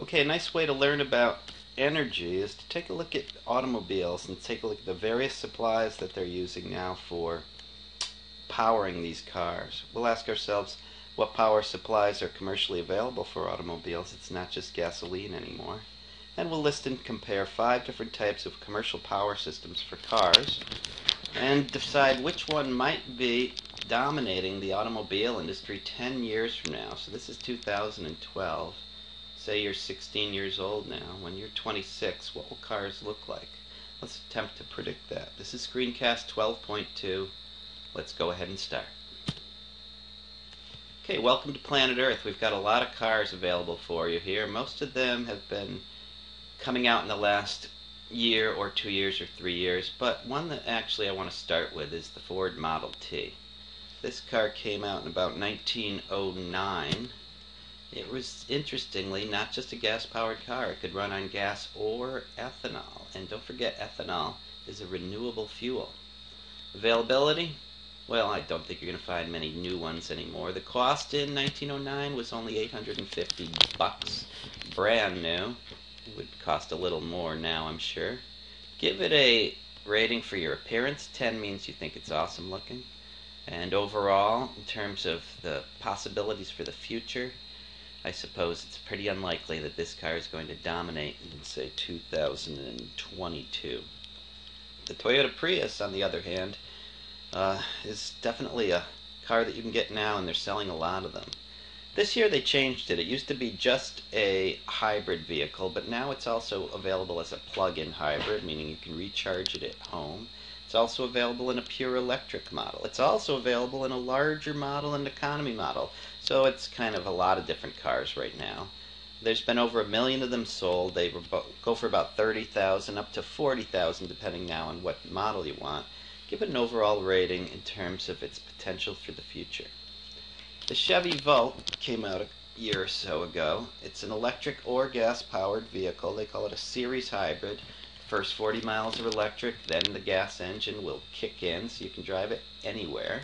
Okay, a nice way to learn about energy is to take a look at automobiles and take a look at the various supplies that they're using now for powering these cars. We'll ask ourselves what power supplies are commercially available for automobiles. It's not just gasoline anymore. And we'll list and compare 5 different types of commercial power systems for cars and decide which one might be dominating the automobile industry 10 years from now. So this is 2012. Say you're 16 years old now. When you're 26, what will cars look like? Let's attempt to predict that. This is Screencast 12.2. Let's go ahead and start. Okay, welcome to Planet Earth. We've got a lot of cars available for you here. Most of them have been coming out in the last year or 2 years or 3 years, but one that actually I want to start with is the Ford Model T. This car came out in about 1909. It was, interestingly, not just a gas-powered car. It could run on gas or ethanol. And don't forget, ethanol is a renewable fuel. Availability? Well, I don't think you're going to find many new ones anymore. The cost in 1909 was only $850, brand new. It would cost a little more now, I'm sure. Give it a rating for your appearance. 10 means you think it's awesome looking. And overall, in terms of the possibilities for the future, I suppose it's pretty unlikely that this car is going to dominate in, say, 2022. The Toyota Prius, on the other hand, is definitely a car that you can get now, and they're selling a lot of them. This year they changed it. It used to be just a hybrid vehicle, but now it's also available as a plug-in hybrid, meaning you can recharge it at home. It's also available in a pure electric model. It's also available in a larger model and economy model. So it's kind of a lot of different cars right now. There's been over 1 million of them sold. They go for about $30,000 up to $40,000 depending now on what model you want. Give it an overall rating in terms of its potential for the future. The Chevy Volt came out a year or so ago. It's an electric or gas-powered vehicle. They call it a series hybrid. First 40 miles are electric, then the gas engine will kick in so you can drive it anywhere.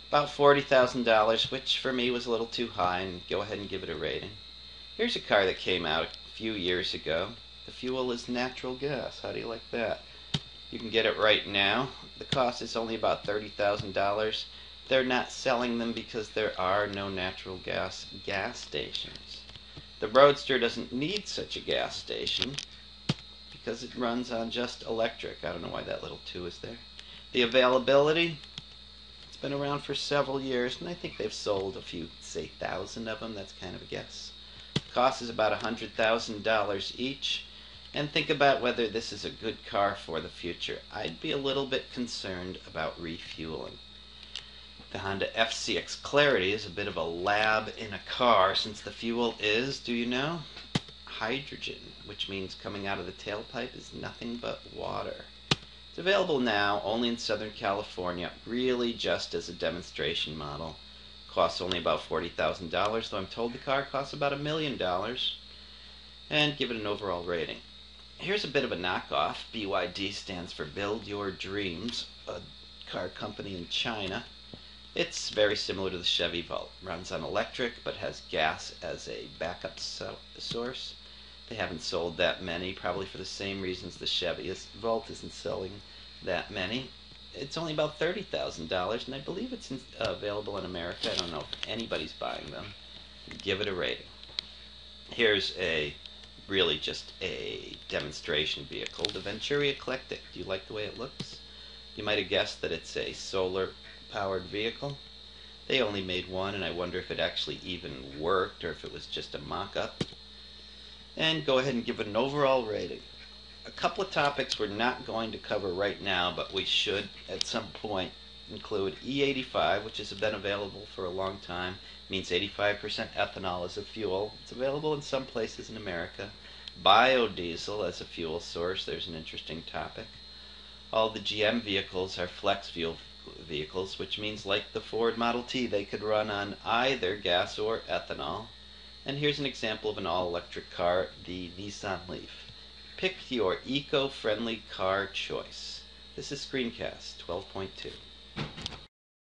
About $40,000, which for me was a little too high, and go ahead and give it a rating. Here's a car that came out a few years ago. The fuel is natural gas. How do you like that? You can get it right now. The cost is only about $30,000. They're not selling them because there are no natural gas stations. The Roadster doesn't need such a gas station because it runs on just electric. I don't know why that little 2 is there. The availability, it's been around for several years, and I think they've sold a few, say, 1,000 of them. That's kind of a guess. The cost is about $100,000 each. And think about whether this is a good car for the future. I'd be a little bit concerned about refueling. The Honda FCX Clarity is a bit of a lab in a car, since the fuel is, do you know, hydrogen, which means coming out of the tailpipe is nothing but water. It's available now only in Southern California, really just as a demonstration model. Costs only about $40,000, though I'm told the car costs about $1 million. And give it an overall rating. Here's a bit of a knockoff. BYD stands for Build Your Dreams, a car company in China. It's very similar to the Chevy Volt. Runs on electric, but has gas as a backup source. They haven't sold that many, probably for the same reasons the Chevy Volt isn't selling that many. It's only about $30,000, and I believe it's available in America. I don't know if anybody's buying them. Give it a rating. Here's really just a demonstration vehicle, the Venturi Eclectic. Do you like the way it looks? You might have guessed that it's a solar-powered vehicle. They only made one, and I wonder if it actually even worked or if it was just a mock-up. And go ahead and give it an overall rating. A couple of topics we're not going to cover right now, but we should at some point include E85, which has been available for a long time. It means 85% ethanol as a fuel. It's available in some places in America. Biodiesel as a fuel source. There's an interesting topic. All the GM vehicles are flex fuel vehicles, which means, like the Ford Model T, they could run on either gas or ethanol. And here's an example of an all-electric car, the Nissan Leaf. Pick your eco-friendly car choice. This is Screencast 12.2.